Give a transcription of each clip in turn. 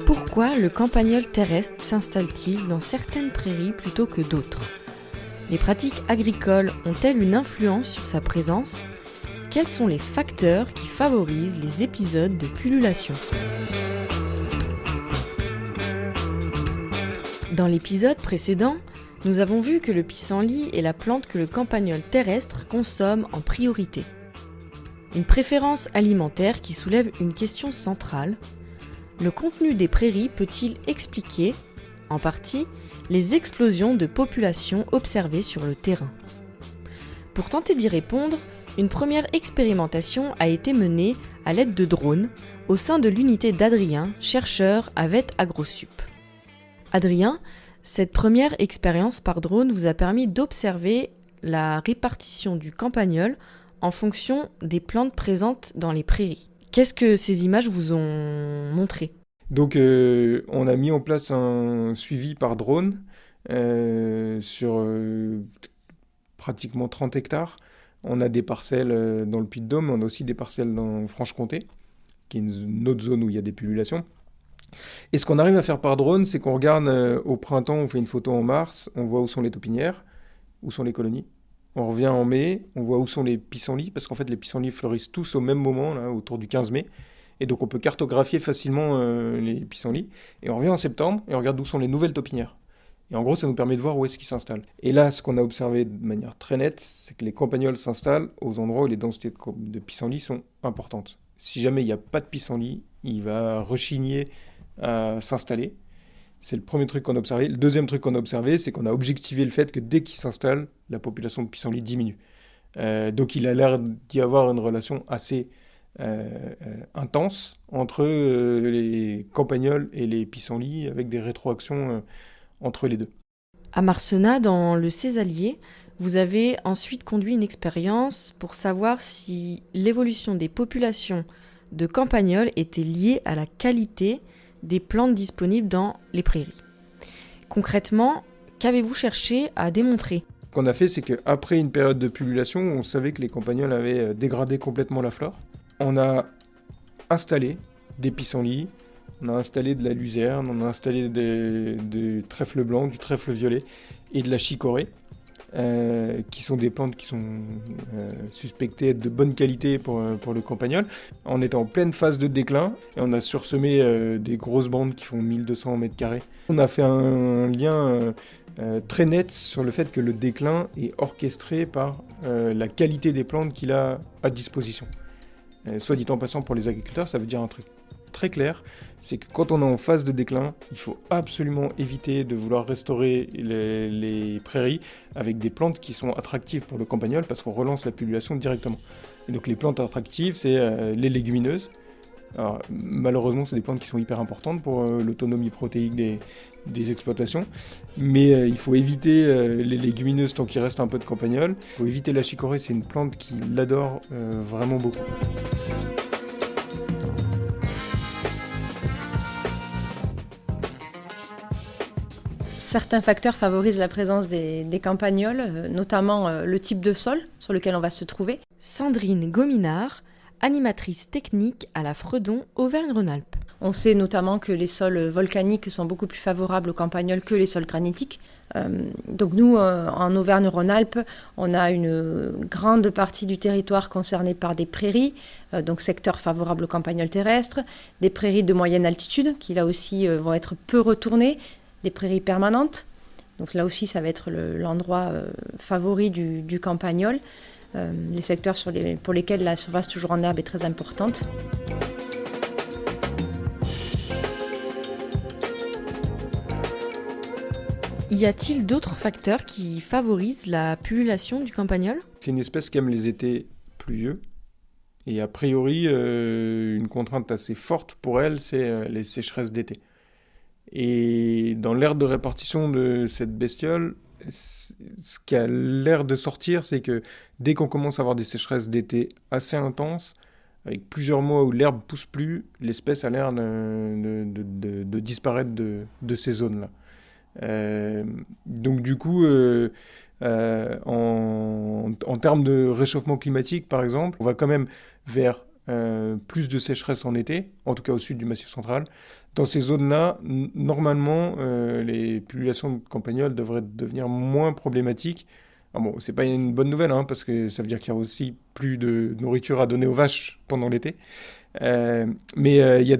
Pourquoi le campagnol terrestre s'installe-t-il dans certaines prairies plutôt que d'autres ? Les pratiques agricoles ont-elles une influence sur sa présence ? Quels sont les facteurs qui favorisent les épisodes de pullulation ? Dans l'épisode précédent, nous avons vu que le pissenlit est la plante que le campagnol terrestre consomme en priorité. Une préférence alimentaire qui soulève une question centrale. Le contenu des prairies peut-il expliquer, en partie, les explosions de population observées sur le terrain ? Pour tenter d'y répondre, une première expérimentation a été menée à l'aide de drones au sein de l'unité d'Adrien, chercheur à VET AgroSup. Adrien, cette première expérience par drone vous a permis d'observer la répartition du campagnol en fonction des plantes présentes dans les prairies. Qu'est-ce que ces images vous ont montré ? Donc on a mis en place un suivi par drone sur pratiquement 30 hectares. On a des parcelles dans le Puy-de-Dôme, on a aussi des parcelles dans Franche-Comté, qui est une autre zone où il y a des pullulations. Et ce qu'on arrive à faire par drone, c'est qu'on regarde au printemps, on fait une photo en mars, on voit où sont les taupinières, où sont les colonies. On revient en mai, on voit où sont les pissenlits, parce qu'en fait les pissenlits fleurissent tous au même moment, là, autour du 15 mai. Et donc on peut cartographier facilement les pissenlits. Et on revient en septembre et on regarde où sont les nouvelles taupinières. Et en gros, ça nous permet de voir où est-ce qu'ils s'installent. Et là, ce qu'on a observé de manière très nette, c'est que les campagnols s'installent aux endroits où les densités de pissenlits sont importantes. Si jamais il n'y a pas de pissenlit, il va rechigner à s'installer. C'est le premier truc qu'on a observé. Le deuxième truc qu'on a observé, c'est qu'on a objectivé le fait que dès qu'il s'installe, la population de pissenlits diminue. Donc il a l'air d'y avoir une relation assez intense entre les campagnols et les pissenlits, avec des rétroactions entre les deux. À Marcenat, dans le Césalier, vous avez ensuite conduit une expérience pour savoir si l'évolution des populations de campagnols était liée à la qualité des plantes disponibles dans les prairies. Concrètement, qu'avez-vous cherché à démontrer ? Ce qu'on a fait, c'est qu'après une période de pullulation, on savait que les campagnols avaient dégradé complètement la flore. On a installé des pissenlits, on a installé de la luzerne, on a installé du trèfle blanc, du trèfle violet et de la chicorée, qui sont des plantes qui sont suspectées être de bonne qualité pour le campagnol. On était en pleine phase de déclin et on a sursemé des grosses bandes qui font 1200 m². On a fait un lien très net sur le fait que le déclin est orchestré par la qualité des plantes qu'il a à disposition. Soit dit en passant, pour les agriculteurs, ça veut dire un truc très clair, c'est que quand on est en phase de déclin, il faut absolument éviter de vouloir restaurer les prairies avec des plantes qui sont attractives pour le campagnol, parce qu'on relance la pullulation directement. Et donc les plantes attractives, c'est les légumineuses. Alors, malheureusement, c'est des plantes qui sont hyper importantes pour l'autonomie protéique des exploitations, mais il faut éviter les légumineuses tant qu'il reste un peu de campagnol. Il faut éviter la chicorée, c'est une plante qui l'adore vraiment beaucoup. Certains facteurs favorisent la présence des campagnols, notamment le type de sol sur lequel on va se trouver. Sandrine Gominard, animatrice technique à la Fredon, Auvergne-Rhône-Alpes. On sait notamment que les sols volcaniques sont beaucoup plus favorables aux campagnols que les sols granitiques. Donc nous, en Auvergne-Rhône-Alpes, on a une grande partie du territoire concerné par des prairies, donc secteur favorable aux campagnols terrestres, des prairies de moyenne altitude qui là aussi vont être peu retournées, des prairies permanentes. Donc là aussi, ça va être l'endroit favori du campagnol. Les secteurs pour lesquels la surface toujours en herbe est très importante. Y a-t-il d'autres facteurs qui favorisent la pullulation du campagnol ? C'est une espèce qui aime les étés pluvieux. Et a priori, une contrainte assez forte pour elle, c'est les sécheresses d'été. Et dans l'aire de répartition de cette bestiole, ce qui a l'air de sortir, c'est que dès qu'on commence à avoir des sécheresses d'été assez intenses, avec plusieurs mois où l'herbe pousse plus, l'espèce a l'air de disparaître de ces zones-là. Donc du coup, En termes de réchauffement climatique, par exemple, on va quand même vers plus de sécheresse en été, en tout cas au sud du Massif central. Dans ces zones-là, normalement, les populations de campagnols devraient devenir moins problématiques. Ah bon, c'est pas une bonne nouvelle, hein, parce que ça veut dire qu'il y a aussi plus de nourriture à donner aux vaches pendant l'été. Mais il y a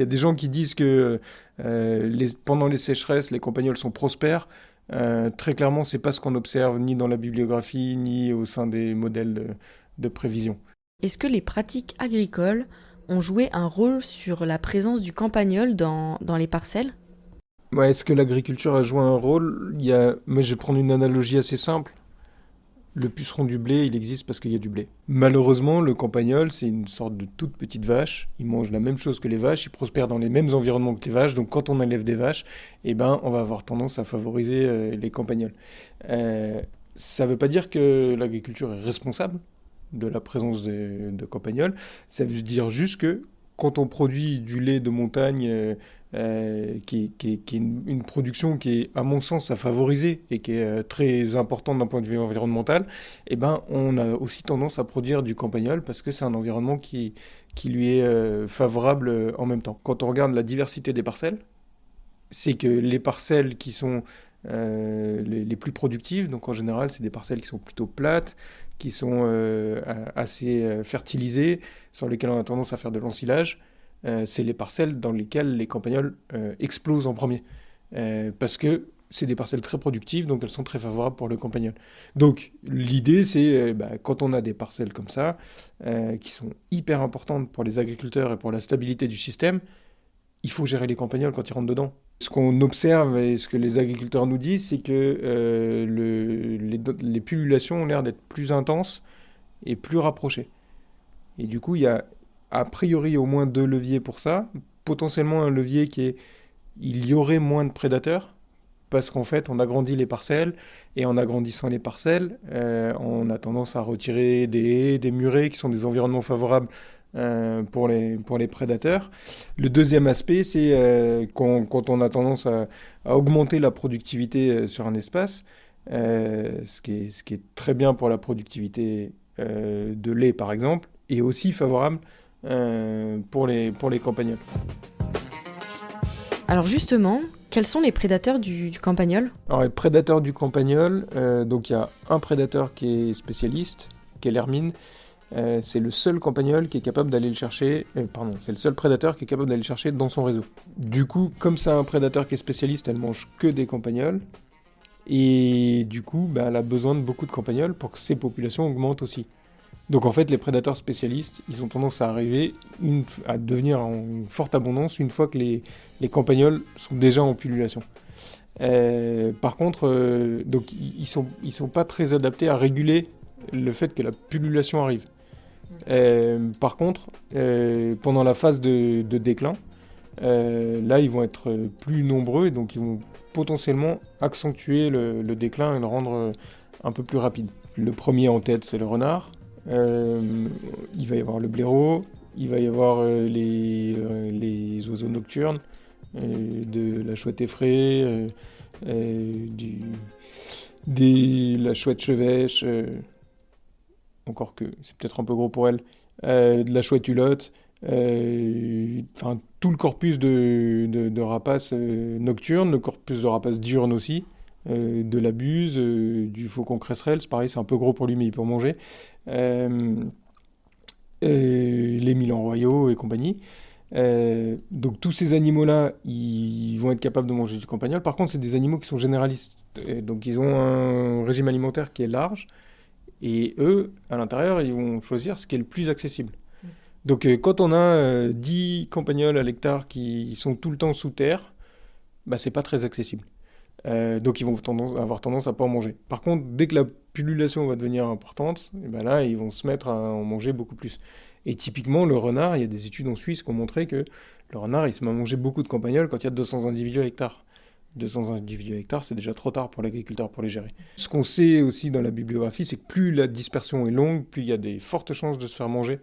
des gens qui disent que pendant les sécheresses, les campagnols sont prospères. Très clairement, c'est pas ce qu'on observe ni dans la bibliographie, ni au sein des modèles de prévision. Est-ce que les pratiques agricoles ont joué un rôle sur la présence du campagnol dans les parcelles? Ouais, est-ce que l'agriculture a joué un rôle? Moi, je vais prendre une analogie assez simple. Le puceron du blé, il existe parce qu'il y a du blé. Malheureusement, le campagnol, c'est une sorte de toute petite vache. Il mange la même chose que les vaches, il prospère dans les mêmes environnements que les vaches. Donc quand on élève des vaches, eh ben, on va avoir tendance à favoriser les campagnols. Ça ne veut pas dire que l'agriculture est responsable de la présence de campagnols. Ça veut dire juste que quand on produit du lait de montagne, qui est une production qui est, à mon sens, à favoriser et qui est très importante d'un point de vue environnemental, eh ben, on a aussi tendance à produire du campagnol parce que c'est un environnement qui lui est favorable en même temps. Quand on regarde la diversité des parcelles, c'est que les parcelles qui sont les plus productives, donc en général, c'est des parcelles qui sont plutôt plates, qui sont assez fertilisées, sur lesquelles on a tendance à faire de l'ensilage. C'est les parcelles dans lesquelles les campagnols explosent en premier. Parce que c'est des parcelles très productives, donc elles sont très favorables pour le campagnol. Donc l'idée, c'est quand on a des parcelles comme ça, qui sont hyper importantes pour les agriculteurs et pour la stabilité du système, il faut gérer les campagnols quand ils rentrent dedans. Ce qu'on observe et ce que les agriculteurs nous disent, c'est que les pullulations ont l'air d'être plus intenses et plus rapprochées. Et du coup, il y a a priori au moins deux leviers pour ça. Potentiellement un levier il y aurait moins de prédateurs, parce qu'en fait, on agrandit les parcelles, et en agrandissant les parcelles, on a tendance à retirer des haies, des murets, qui sont des environnements favorables pour les prédateurs. Le deuxième aspect, c'est quand on a tendance à augmenter la productivité sur un espace, ce qui est très bien pour la productivité de lait, par exemple, et aussi favorable pour les campagnols. Alors justement, quels sont les prédateurs du campagnol? Alors les prédateurs du campagnol, donc il y a un prédateur qui est spécialiste, qui est l'hermine. C'est le seul campagnol qui est capable d'aller le chercher, c'est le seul prédateur qui est capable d'aller le chercher dans son réseau. Du coup, comme c'est un prédateur qui est spécialiste, elle mange que des campagnols. Et du coup, elle a besoin de beaucoup de campagnols pour que ses populations augmentent aussi. Donc en fait, les prédateurs spécialistes, ils ont tendance à arriver à devenir en forte abondance une fois que les campagnols sont déjà en pullulation. Par contre, donc ils sont pas très adaptés à réguler le fait que la pullulation arrive. Par contre, pendant la phase de déclin, là ils vont être plus nombreux et donc ils vont potentiellement accentuer le déclin et le rendre un peu plus rapide. Le premier en tête, c'est le renard. Il va y avoir le blaireau, il va y avoir les oiseaux nocturnes, de la chouette effraie, la chouette chevêche, encore que c'est peut-être un peu gros pour elle, de la chouette hulotte, enfin tout le corpus de rapaces nocturnes, le corpus de rapaces diurnes aussi, de la buse, du faucon cresserelle, c'est pareil, c'est un peu gros pour lui mais il peut en manger, les milans royaux et compagnie. Donc tous ces animaux-là, ils vont être capables de manger du campagnol. Par contre, c'est des animaux qui sont généralistes. Donc ils ont un régime alimentaire qui est large. Et eux, à l'intérieur, ils vont choisir ce qui est le plus accessible. Donc quand on a 10 campagnols à l'hectare qui sont tout le temps sous terre, c'est pas très accessible. Donc ils vont avoir tendance à pas en manger. Par contre, dès que la pullulation va devenir importante, là, ils vont se mettre à en manger beaucoup plus. Et typiquement, le renard, il y a des études en Suisse qui ont montré que le renard, il se met à manger beaucoup de campagnols quand il y a 200 individus à hectare. 200 individus à hectare, c'est déjà trop tard pour l'agriculteur pour les gérer. Ce qu'on sait aussi dans la bibliographie, c'est que plus la dispersion est longue, plus il y a des fortes chances de se faire manger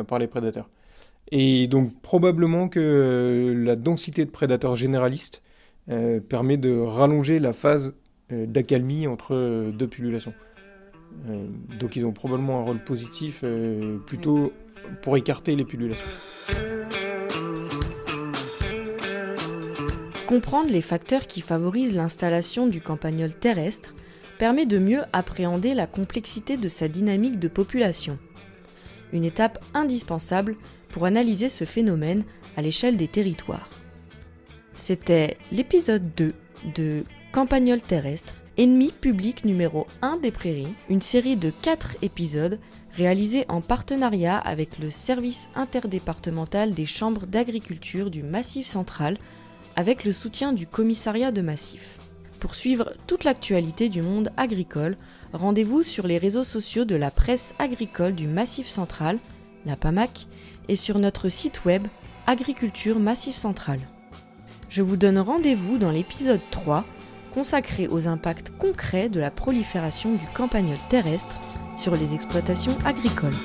par les prédateurs. Et donc probablement que la densité de prédateurs généralistes permet de rallonger la phase d'accalmie entre deux pullulations. Donc ils ont probablement un rôle positif plutôt pour écarter les pullulations. Comprendre les facteurs qui favorisent l'installation du campagnol terrestre permet de mieux appréhender la complexité de sa dynamique de population. Une étape indispensable pour analyser ce phénomène à l'échelle des territoires. C'était l'épisode 2 de Campagnol terrestre, ennemi public numéro 1 des prairies, une série de 4 épisodes réalisés en partenariat avec le service interdépartemental des chambres d'agriculture du Massif central avec le soutien du commissariat de Massif. Pour suivre toute l'actualité du monde agricole, rendez-vous sur les réseaux sociaux de la presse agricole du Massif central, la PAMAC, et sur notre site web Agriculture Massif central. Je vous donne rendez-vous dans l'épisode 3, consacré aux impacts concrets de la prolifération du campagnol terrestre sur les exploitations agricoles.